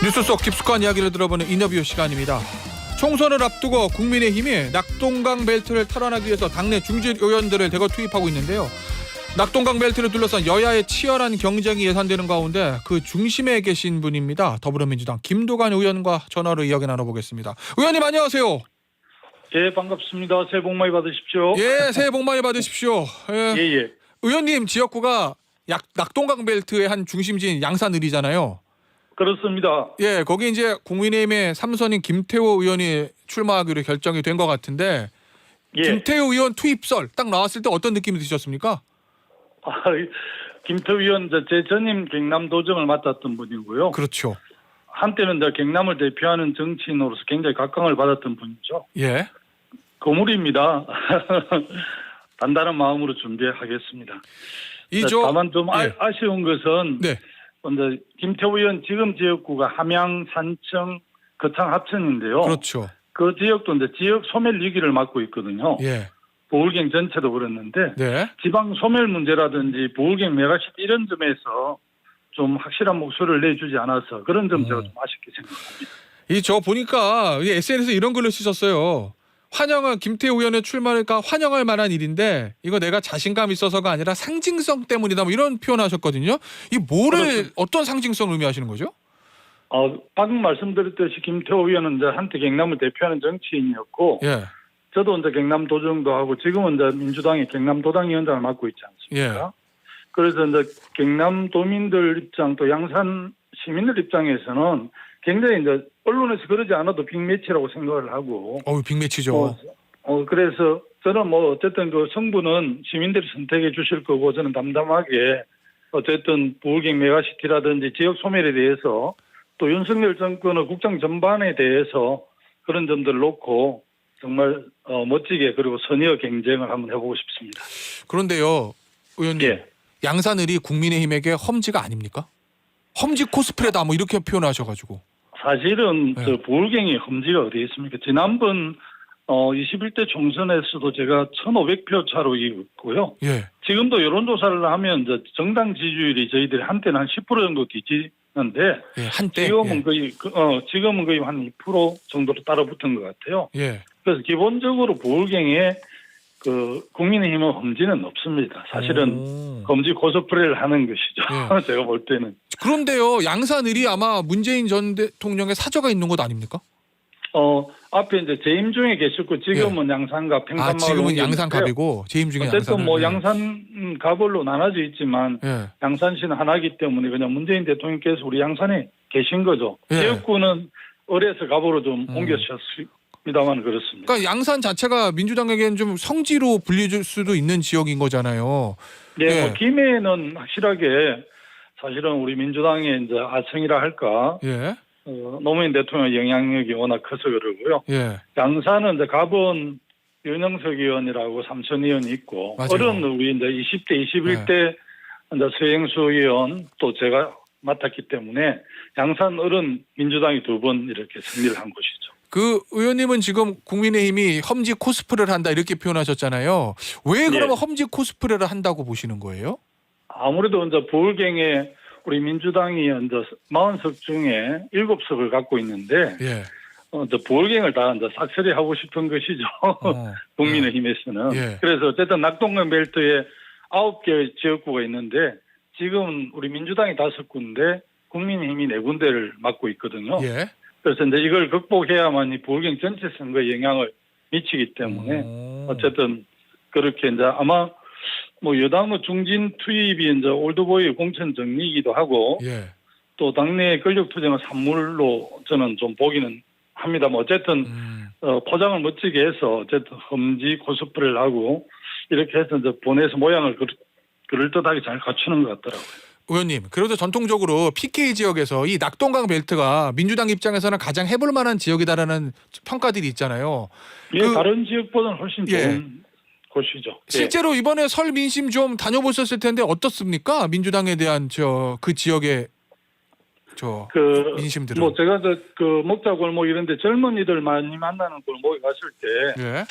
뉴스 속 깊숙한 이야기를 들어보는 인터뷰 시간입니다. 총선을 앞두고 국민의힘이 낙동강 벨트를 탈환하기 위해서 당내 중진 의원들을 대거 투입하고 있는데요. 낙동강 벨트를 둘러싼 여야의 치열한 경쟁이 예상되는 가운데 그 중심에 계신 분입니다. 더불어민주당 김도관 의원과 전화로 이야기 나눠보겠습니다. 의원님 안녕하세요. 예, 반갑습니다. 새해 복 많이 받으십시오. 예, 새해 복 많이 받으십시오. 예, 예. 의원님 지역구가 낙동강 벨트의 한 중심지인 양산을이잖아요. 그렇습니다. 예, 거기 이제 국민의힘의 삼선인 김태호 의원이 출마하기로 결정이 된 것 같은데 예. 김태호 의원 투입설 딱 나왔을 때 어떤 느낌이 드셨습니까? 김태우 의원, 제 전임 경남도정을 맡았던 분이고요. 그렇죠. 한때는 경남을 대표하는 정치인으로서 굉장히 각광을 받았던 분이죠. 예. 고물입니다. 단단한 마음으로 준비하겠습니다. 다만 좀 예. 아쉬운 것은 네. 먼저 김태우 의원 지금 지역구가 함양, 산청, 거창 합천인데요. 그렇죠. 그 지역도 이제 지역 소멸 위기를 맡고 있거든요. 예. 보울경 전체도 그랬는데 네. 지방 소멸 문제라든지 보울경 메가시티 이런 점에서 좀 확실한 목소리를 내주지 않아서 그런 점 제가 좀 아쉽게 생각합니다. 저 보니까 SNS에 이런 글을 쓰셨어요. 환영한 김태호 의원의 출마니까 환영할 만한 일인데 이거 내가 자신감 있어서가 아니라 상징성 때문이다 뭐 이런 표현하셨거든요. 이 뭐를 어떤 상징성을 의미하시는 거죠? 방금 말씀드렸듯이 김태호 의원은 이제 한때 경남을 대표하는 정치인이었고 예. 저도 이제 경남 도정도 하고 지금은 이제 민주당의 경남 도당위원장을 맡고 있지 않습니까? 예. 그래서 이제 경남 도민들 입장 또 양산 시민들 입장에서는 굉장히 이제 언론에서 그러지 않아도 빅매치라고 생각을 하고. 빅매치죠. 그래서 저는 어쨌든 그 성분은 시민들이 선택해 주실 거고 저는 담담하게 어쨌든 보울경 메가시티라든지 지역 소멸에 대해서 또 윤석열 정권의 국정 전반에 대해서 그런 점들을 놓고 정말 멋지게 그리고 선의의 경쟁을 한번 해보고 싶습니다. 그런데요, 의원님. 예. 양산을이 국민의힘에게 험지가 아닙니까? 험지 코스프레다 뭐 이렇게 표현하셔가지고. 사실은 저 보울경이 험지가 어디 있습니까? 지난번 21대 총선에서도 제가 1,500표 차로 이겼고요. 예. 지금도 여론조사를 하면 이제 정당 지지율이 저희들이 한때는 한 10% 정도 뒤지는데 예, 한때 지금은 거의 한 2% 정도로 따라붙은 것 같아요. 예. 그래서 기본적으로 보울경에 그 국민의힘은 험지는 없습니다. 사실은 험지 코스프레를 하는 것이죠. 예. 제가 볼 때는. 그런데요, 양산을이 아마 문재인 전 대통령의 사저가 있는 것 아닙니까? 앞에 이제 재임 중에 계셨고 지금은 양산갑 팽산마을. 지금은 양산갑이고 재임 중에 어쨌든 양산갑으로 나눠져 있지만 양산시는 하나이기 때문에 그냥 문재인 대통령께서 우리 양산에 계신 거죠. 지역구는 을에서 갑으로 좀 옮겨주셨습니다만 그렇습니다. 그러니까 양산 자체가 민주당에게는 좀 성지로 불릴 수도 있는 지역인 거잖아요. 네, 김해는 확실하게 사실은 우리 민주당의 이제 아성이라 할까. 예. 노무현 대통령 영향력이 워낙 커서 그러고요. 예. 양산은 이제 갑은 윤영석 의원이라고 삼선 의원이 있고, 어른 우리 이제 20대, 21대 이제 서영수 의원 또 제가 맡았기 때문에 양산 어른 민주당이 2번 이렇게 승리를 한 것이죠. 그 의원님은 지금 국민의힘이 험지 코스프레를 한다 이렇게 표현하셨잖아요. 왜 그러면 험지 코스프레를 한다고 보시는 거예요? 아무래도 이제 보울경에 우리 민주당이 이제 40석 중에 7석을 갖고 있는데, 이제 보울경을 다 이제 싹쓸이 하고 싶은 것이죠. 국민의힘에서는. 그래서 어쨌든 낙동강 벨트에 9개 지역구가 있는데, 지금 우리 민주당이 5군데, 국민의힘이 4군데를 맡고 있거든요. 그래서 이제 이걸 극복해야만 이 보울경 전체 선거에 영향을 미치기 때문에, 어쨌든 그렇게 이제 아마 여당의 중진 투입이 이제 올드보이 공천 정리이기도 하고 또 당내 권력 투쟁의 산물로 저는 좀 보기는 합니다. 어쨌든 포장을 멋지게 해서 어쨌든 험지 코스프레를 하고 이렇게 해서 이제 보내서 모양을 그럴듯하게 잘 갖추는 것 같더라고요. 의원님, 그래도 전통적으로 PK 지역에서 이 낙동강 벨트가 민주당 입장에서는 가장 해볼 만한 지역이다라는 평가들이 있잖아요. 다른 지역보다는 훨씬 좋은 곳이죠. 실제로 이번에 설 민심 좀 다녀보셨을 텐데 어떻습니까? 민주당에 대한 그 지역의 민심들은. 제가 먹자골목 이런데 젊은이들 많이 만나는 골목에 갔을 때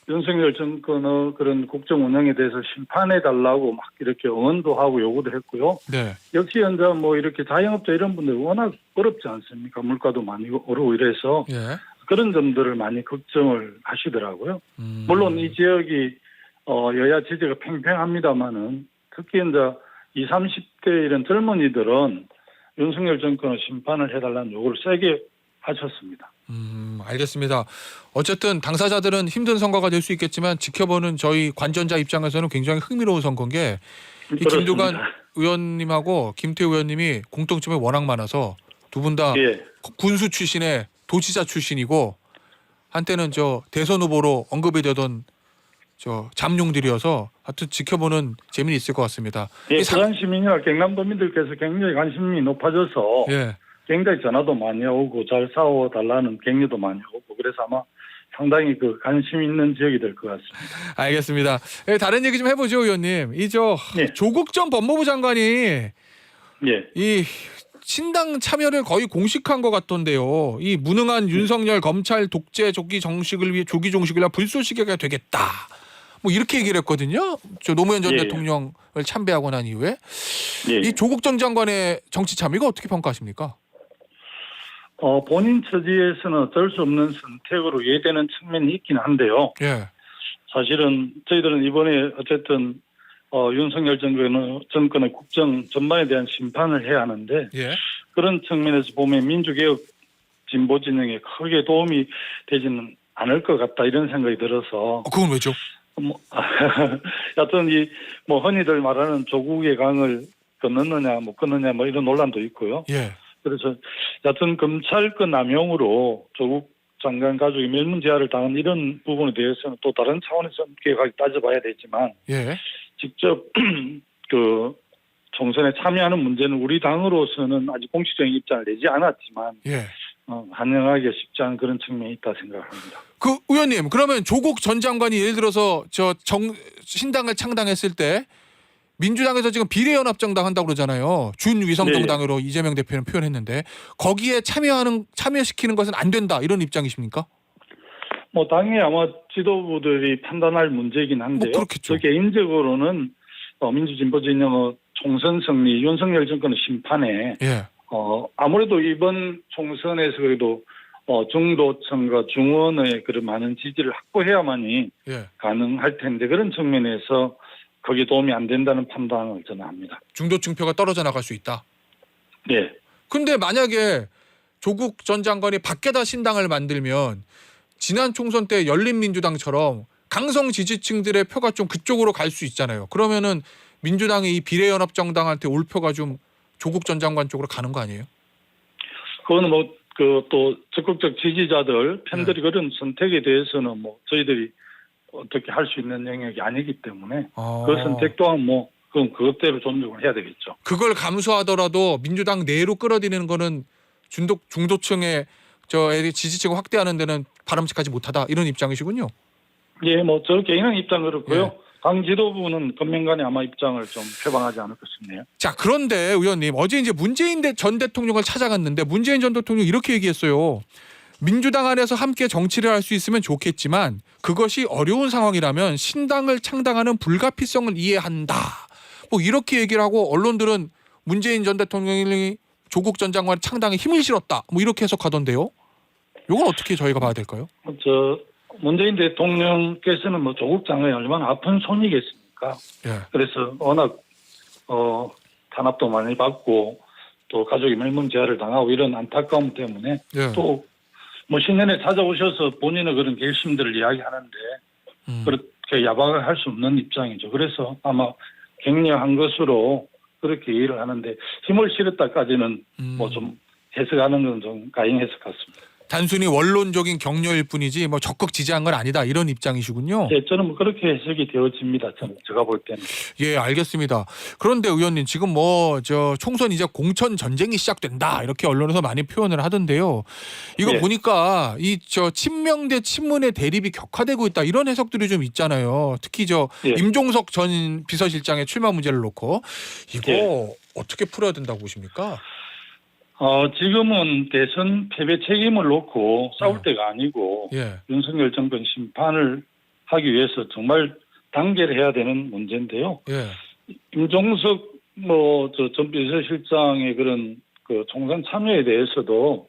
윤석열 정권의 그런 국정 운영에 대해서 심판해 달라고 막 이렇게 응원도 하고 요구도 했고요. 네. 역시 현재 뭐 이렇게 자영업자 이런 분들 워낙 어렵지 않습니까? 물가도 많이 오르고 이래서 예. 그런 점들을 많이 걱정을 하시더라고요. 물론 이 지역이 여야 지지가 팽팽합니다만은 특히 이제 20, 30대 이런 젊은이들은 윤석열 정권의 심판을 해달라는 요구를 세게 하셨습니다. 알겠습니다. 어쨌든 당사자들은 힘든 선거가 될 수 있겠지만 지켜보는 저희 관전자 입장에서는 굉장히 흥미로운 선거인 게 이 김두관 의원님하고 김태우 의원님이 공통점이 워낙 많아서 두 분 다 예. 군수 출신의 도지사 출신이고 한때는 저 대선 후보로 언급이 되던 저 잠룡들이어서 하여튼 지켜보는 재미는 있을 것 같습니다. 예, 부산 시민이나 경남도민들께서 굉장히 관심이 높아져서 예. 굉장히 전화도 많이 오고 잘 싸워달라는 격려도 많이 오고 그래서 아마 상당히 그 관심 있는 지역이 될 것 같습니다. 알겠습니다. 예, 다른 얘기 좀 해보죠, 의원님. 이 저 예. 조국 전 법무부 장관이 예. 이 신당 참여를 거의 공식한 것 같던데요. 이 무능한 윤석열 검찰 독재 조기 정식을 위해 불쏘시개가 되겠다. 뭐 이렇게 얘기를 했거든요. 저 노무현 전 예. 대통령을 참배하고 난 이후에 예. 이 조국 전 장관의 정치 참여가 어떻게 평가하십니까? 본인 처지에서는 어쩔 수 없는 선택으로 이해되는 측면이 있긴 한데요. 예. 사실은 저희들은 이번에 어쨌든 윤석열 정권의 국정 전반에 대한 심판을 해야 하는데 예. 그런 측면에서 보면 민주개혁 진보 진영에 크게 도움이 되지는 않을 것 같다 이런 생각이 들어서 그건 왜죠? 여튼 뭐 흔히들 말하는 조국의 강을 건넜느냐 못 건느냐 뭐 이런 논란도 있고요. 예. 그래서 여튼 검찰권 남용으로 조국 장관 가족이 멸문제하를 당한 이런 부분에 대해서는 또 다른 차원에서 엄격하게 따져봐야 되지만 예. 직접 그 총선에 참여하는 문제는 우리 당으로서는 아직 공식적인 입장을 내지 않았지만 예. 반영하기가 쉽지 않은 그런 측면이 있다 생각합니다. 그 의원님 그러면 조국 전 장관이 예를 들어서 신당을 창당했을 때 민주당에서 지금 비례연합정당 한다고 그러잖아요. 준위성정당으로 네. 이재명 대표는 표현했는데 거기에 참여시키는 것은 안 된다 이런 입장이십니까? 뭐 당연히 아마 지도부들이 판단할 문제이긴 한데요. 뭐 그렇겠죠. 저 개인적으로는 민주진보진영의 총선 승리, 윤석열 정권의 심판에 예. 아무래도 이번 총선에서 그래도 중도층과 중원의 그런 많은 지지를 확보해야만이 예. 가능할 텐데 그런 측면에서 거기에 도움이 안 된다는 판단을 저는 합니다. 중도층표가 떨어져 나갈 수 있다. 네. 근데 만약에 조국 전 장관이 밖에다 신당을 만들면 지난 총선 때 열린민주당처럼 강성 지지층들의 표가 좀 그쪽으로 갈 수 있잖아요. 그러면은 민주당이 이 비례연합정당한테 올 표가 좀 조국 전 장관 쪽으로 가는 거 아니에요? 그거는 또 적극적 지지자들 팬들이 그런 선택에 대해서는 뭐 저희들이 어떻게 할 수 있는 영역이 아니기 때문에 그 선택 또한 그럼 그것대로 존중을 해야 되겠죠. 그걸 감수하더라도 민주당 내로 끌어들이는 거는 중도층의 지지층을 확대하는 데는 바람직하지 못하다 이런 입장이시군요. 예, 저 개인의 입장 그렇고요. 예. 당 지도부는 금명간에 아마 입장을 좀 표방하지 않을까 싶네요. 자, 그런데 의원님 어제 이제 문재인 전 대통령을 찾아갔는데 문재인 전 대통령이 이렇게 얘기했어요. 민주당 안에서 함께 정치를 할 수 있으면 좋겠지만 그것이 어려운 상황이라면 신당을 창당하는 불가피성을 이해한다. 뭐 이렇게 얘기를 하고 언론들은 문재인 전 대통령이 조국 전 장관의 창당에 힘을 실었다. 뭐 이렇게 해석하던데요. 이건 어떻게 저희가 봐야 될까요? 문재인 대통령께서는 조국 장관이 얼마나 아픈 손이겠습니까? 예. 그래서 워낙 탄압도 많이 받고 또 가족이 멸문제하를 당하고 이런 안타까움 때문에 예. 또 신년에 찾아오셔서 본인의 그런 결심들을 이야기하는데 그렇게 야박을 할 수 없는 입장이죠. 그래서 아마 격려한 것으로 그렇게 이해를 하는데 힘을 실었다까지는 좀 해석하는 건 좀 가행 해석 같습니다. 단순히 원론적인 격려일 뿐이지 적극 지지한 건 아니다 이런 입장이시군요. 네, 저는 그렇게 해석이 되어집니다. 제가 볼 때는. 예, 알겠습니다. 그런데 의원님 지금 총선 이제 공천 전쟁이 시작된다 이렇게 언론에서 많이 표현을 하던데요. 이거 네. 보니까 친명 대 친문의 대립이 격화되고 있다 이런 해석들이 좀 있잖아요. 특히 네. 임종석 전 비서실장의 출마 문제를 놓고 이거 네. 어떻게 풀어야 된다고 보십니까? 지금은 대선 패배 책임을 놓고 싸울 때가 아니고 예. 윤석열 정권 심판을 하기 위해서 정말 단계를 해야 되는 문제인데요. 예. 임종석 전 비서실장의 그런 그 총선 참여에 대해서도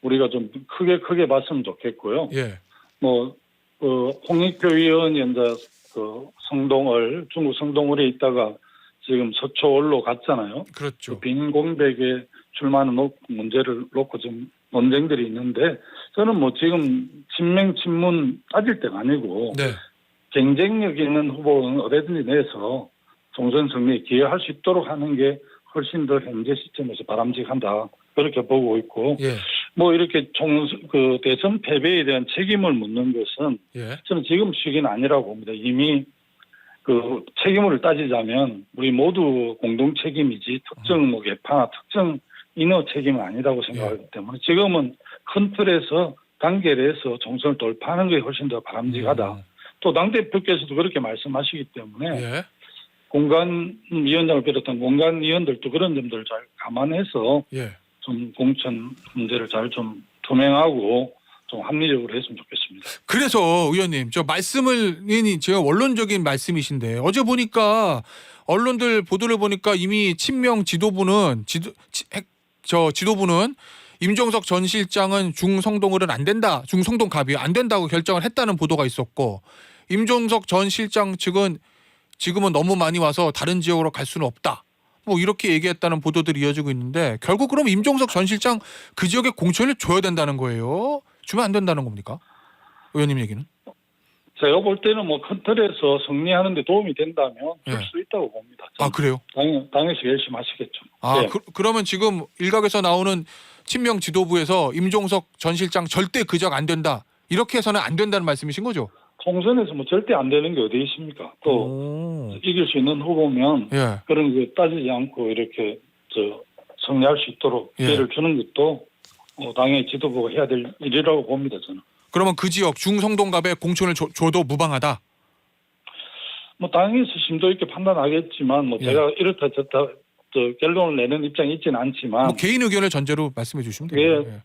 우리가 좀 크게 봤으면 좋겠고요. 예. 홍익표 의원이 이제 중국 성동을에 있다가 지금 서초월로 갔잖아요. 그렇죠. 빈 공백에 출마하는 문제를 놓고 좀 논쟁들이 있는데 저는 지금 친문 따질 때가 아니고 네. 경쟁력 있는 후보는 어디든지 내서 총선 승리에 기여할 수 있도록 하는 게 훨씬 더 현재 시점에서 바람직하다. 그렇게 보고 있고, 예. 이렇게 대선 패배에 대한 책임을 묻는 것은 예. 저는 지금 시기는 아니라고 봅니다. 이미 그 책임을 따지자면 우리 모두 공동 책임이지 특정 개파나 특정 인허 책임은 아니라고 생각하기 때문에 지금은 큰 틀에서 단계를 해서 총선을 돌파하는 게 훨씬 더 바람직하다. 또 당대표께서도 그렇게 말씀하시기 때문에 예. 공관위원장을 비롯한 공관위원들도 그런 점들을 잘 감안해서 예. 좀 공천 문제를 잘 좀 투명하고 좀 합리적으로 했으면 좋겠습니다. 그래서 의원님 저 말씀을 제가 원론적인 말씀이신데 어제 보니까 언론들 보도를 보니까 이미 친명 지도부는 지도부는 임종석 전 실장은 중성동을은 안 된다, 중성동 갑이 안 된다고 결정을 했다는 보도가 있었고 임종석 전 실장 측은 지금은 너무 많이 와서 다른 지역으로 갈 수는 없다. 이렇게 얘기했다는 보도들이 이어지고 있는데 결국 그럼 임종석 전 실장 그 지역에 공천을 줘야 된다는 거예요? 주면 안 된다는 겁니까? 의원님 얘기는? 제가 볼 때는 큰 틀에서 승리하는 데 도움이 된다면 줄 수 있다고 봅니다. 아, 그래요? 당연히 열심히 하시겠죠. 아, 네. 그러면 지금 일각에서 나오는 친명 지도부에서 임종석 전 실장 절대 그 지역 안 된다. 이렇게 해서는 안 된다는 말씀이신 거죠? 총선에서 절대 안 되는 게 어디 있습니까? 또 이길 수 있는 후보면 예. 그런 거 따지지 않고 이렇게 승리할 수 있도록 기회를 주는 것도 당연히 지도부가 해야 될 일이라고 봅니다. 저는. 그러면 그 지역 중성동갑에 공천을 줘도 무방하다? 당연히 심도 있게 판단하겠지만 제가 이렇다 저렇다 결론을 내는 입장이 있지는 않지만 개인 의견을 전제로 말씀해 주시면 됩니다.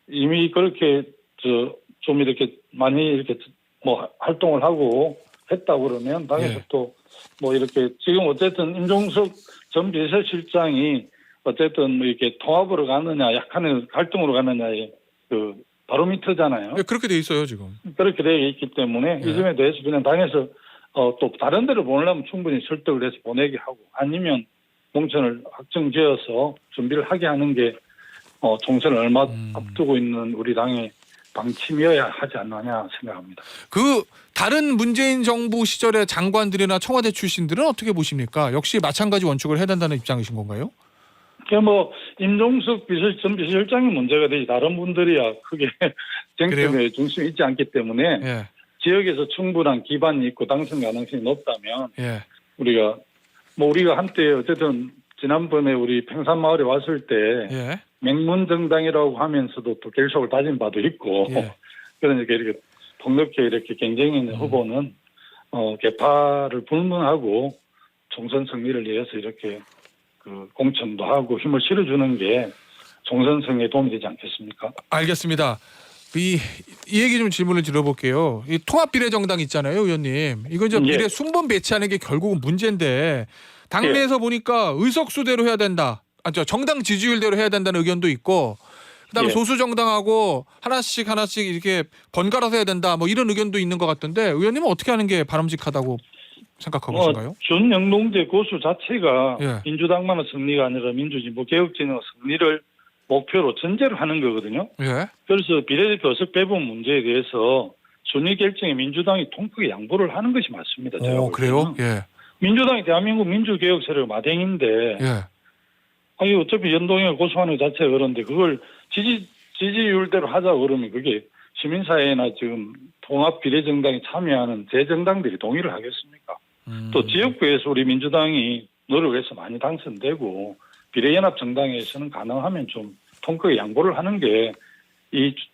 이미 그렇게 좀 이렇게 많이 이렇게 활동을 하고 했다 그러면 당에서 또 이렇게 지금 어쨌든 임종석 전 비서실장이 어쨌든 이렇게 통합으로 가느냐 약간의 갈등으로 가느냐의 그 바로미터잖아요. 네, 그렇게 돼 있어요 지금. 그렇게 되어 있기 때문에 이 점에 대해서 그냥 당에서 또 다른 데로 보내려면 충분히 설득을 해서 보내게 하고 아니면 공천을 확정지어서 준비를 하게 하는 게 총선을 얼마 앞두고 있는 우리 당의 방침이어야 하지 않느냐 생각합니다. 그 다른 문재인 정부 시절의 장관들이나 청와대 출신들은 어떻게 보십니까? 역시 마찬가지 원칙을 해야 된다는 입장이신 건가요? 임종석 전 비서실장이 문제가 되지 다른 분들이야 크게 쟁점에 중심이 있지 않기 때문에 지역에서 충분한 기반이 있고 당선 가능성이 높다면 우리가 한때 어쨌든 지난번에 우리 평산마을에 왔을 때 맹문정당이라고 하면서도 또 결속을 따진 바도 있고 그러니까 이렇게 폭넓게 이렇게 경쟁 있는 후보는 개파를 불문하고 총선 승리를 위해서 이렇게 그 공천도 하고 힘을 실어주는 게 총선 승리에 도움이 되지 않겠습니까? 알겠습니다. 이 얘기 좀 질문을 드려볼게요. 이 통합비례정당 있잖아요, 의원님. 이거 이제 비례 순번 배치하는 게 결국은 문제인데 당내에서 보니까 의석수대로 해야 된다. 정당 지지율대로 해야 된다는 의견도 있고 그다음에 소수 정당하고 하나씩 이렇게 번갈아서 해야 된다. 이런 의견도 있는 것 같던데 의원님은 어떻게 하는 게 바람직하다고 생각하고 계신가요? 준영동제 고수 자체가 민주당만의 승리가 아니라 민주진보 개혁진영의 승리를 목표로 전제로 하는 거거든요. 그래서 비례대표 의석 배분 문제에 대해서 순위 결정에 민주당이 통크게 양보를 하는 것이 맞습니다. 그래요? 민주당이 대한민국 민주개혁 세력 마댕인데 어차피 연동형을 고수하는 것 자체가 그런데 그걸 지지율대로 하자 그러면 그게 시민사회나 지금 통합 비례정당에 참여하는 재정당들이 동의를 하겠습니까? 또 지역구에서 우리 민주당이 노력해서 많이 당선되고 비례연합 정당에서는 가능하면 좀 통크게 양보를 하는 게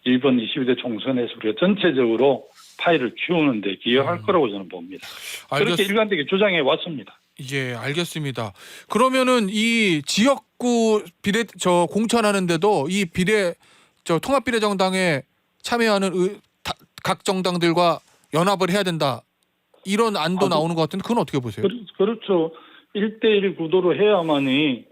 이번 22대 총선에서 우리가 전체적으로 파일을 키우는 데 기여할 거라고 저는 봅니다. 그렇게 일관되게 주장해 왔습니다. 예, 알겠습니다. 그러면은 이 지역구 공천하는데도 이 통합비례정당에 참여하는 각 정당들과 연합을 해야 된다. 이런 안도 아, 나오는 것 같은데 그건 어떻게 보세요? 그렇죠. 1대1 구도로 해야만이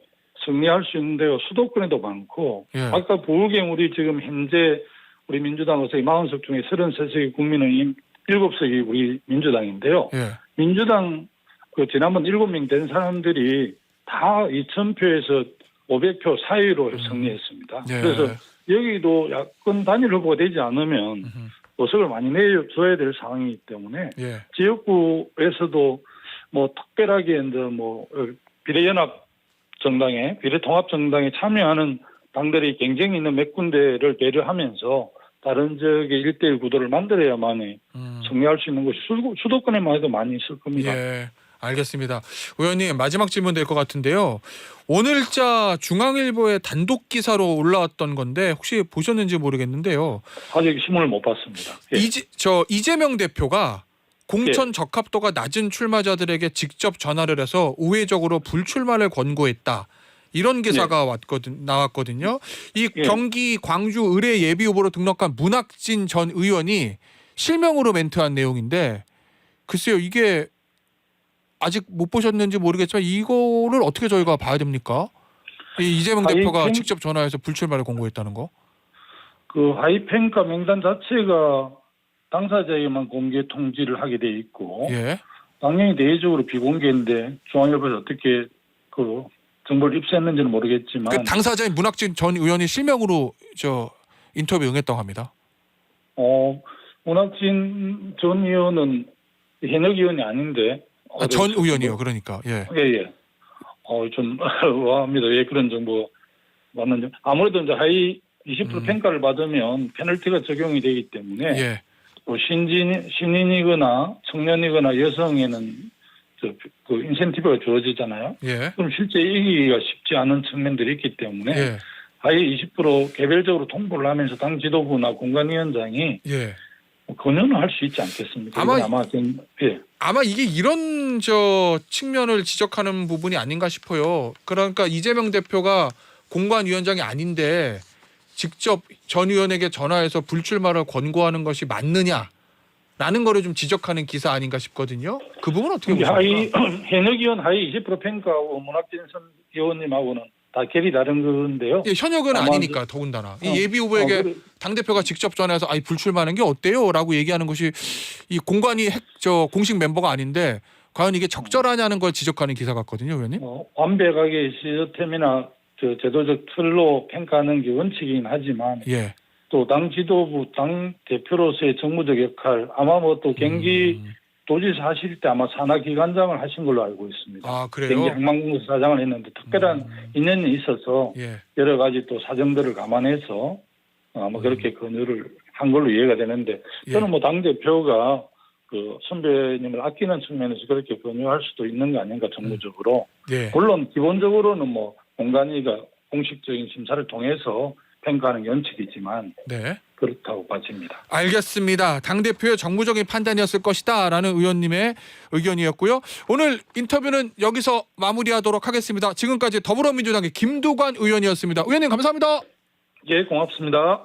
승리할 수 있는데요. 수도권에도 많고 예. 아까 보우경 우리 지금 현재 우리 민주당 의석이 40석 중에 33석이 국민의힘 7석이 우리 민주당인데요. 예. 민주당 그 지난번 7명 된 사람들이 다 2,000표에서 500표 사이로 승리했습니다. 예. 그래서 여기도 야권 단일 후보가 되지 않으면 의석을 많이 내줘야 될 상황이기 때문에 예. 지역구에서도 뭐 특별하게 이제 뭐 비례연합 정당에 비례통합 정당에 참여하는 당들이 경쟁이 있는 몇 군데를 배려하면서 다른 지역의 1대1 구도를 만들어야만이 승리할 수 있는 것이 수도권에만 해도 많이 있을 겁니다. 예. 알겠습니다. 의원님 마지막 질문 될 것 같은데요. 오늘자 중앙일보의 단독 기사로 올라왔던 건데 혹시 보셨는지 모르겠는데요. 아직 신문을 못 봤습니다. 예. 이재명 대표가 공천 적합도가 낮은 출마자들에게 직접 전화를 해서 우회적으로 불출마를 권고했다. 이런 기사가 나왔거든요. 이 경기 광주 의뢰 예비 후보로 등록한 문학진 전 의원이 실명으로 멘트한 내용인데 글쎄요 이게 아직 못 보셨는지 모르겠지만 이거를 어떻게 저희가 봐야 됩니까? 이재명 대표가 직접 전화해서 불출마를 권고했다는 거? 그 하이평가 명단 자체가 당사자에게만 공개 통지를 하게 돼 있고 예. 당연히 대외적으로 비공개인데 중앙일보에서 어떻게 그 정보를 입수했는지는 모르겠지만 그 당사자인 문학진 전 의원이 실명으로 인터뷰 응했다고 합니다. 문학진 전 의원은 현역 의원이 아닌데 전 의원이요. 그러니까 예. 예. 좀 의아합니다. 왜 그런 정보 맞는지. 아무래도 이제 하위 20% 평가를 받으면 페널티가 적용이 되기 때문에 예. 또 신인이거나 청년이거나 여성에는 그 인센티브가 주어지잖아요. 예. 그럼 실제 이기기가 쉽지 않은 측면들이 있기 때문에 예. 하위 20% 개별적으로 통보를 하면서 당 지도부나 공관위원장이 예. 권유는 할 수 있지 않겠습니까? 아마 이게 이런 측면을 지적하는 부분이 아닌가 싶어요. 그러니까 이재명 대표가 공관위원장이 아닌데 직접 전 의원에게 전화해서 불출마를 권고하는 것이 맞느냐라는 거를 좀 지적하는 기사 아닌가 싶거든요. 그 부분 어떻게 보십니까? 현역 의원 하위 20% 평가하고 문학진 선 의원님하고는 다 결이 다른 건데요. 예, 현역은 아니니까 더군다나 이 예비 후보에게 당 대표가 직접 전화해서 불출마하는 게 어때요?라고 얘기하는 것이 이 공관위 공식 멤버가 아닌데 과연 이게 적절하냐는 걸 지적하는 기사 같거든요, 의원님. 완벽하게 시스템이나 제도적 틀로 평가하는 게 원칙이긴 하지만 예. 또 당 지도부, 당 대표로서의 정무적 역할 아마 뭐 또 경기 도지사 하실 때 아마 산하기관장을 하신 걸로 알고 있습니다. 아, 그래요? 경기 항만공사 사장을 했는데 특별한 인연이 있어서 여러 가지 또 사정들을 감안해서 아마 그렇게 권유를 한 걸로 이해가 되는데 저는 뭐 당대표가 그 선배님을 아끼는 측면에서 그렇게 권유할 수도 있는 거 아닌가 정무적으로. 물론 기본적으로는 뭐 공관위가 공식적인 심사를 통해서 평가하는 원칙이지만 그렇다고 봐집니다. 알겠습니다. 당대표의 정무적인 판단이었을 것이다 라는 의원님의 의견이었고요. 오늘 인터뷰는 여기서 마무리하도록 하겠습니다. 지금까지 더불어민주당의 김두관 의원이었습니다. 의원님 감사합니다. 예, 고맙습니다.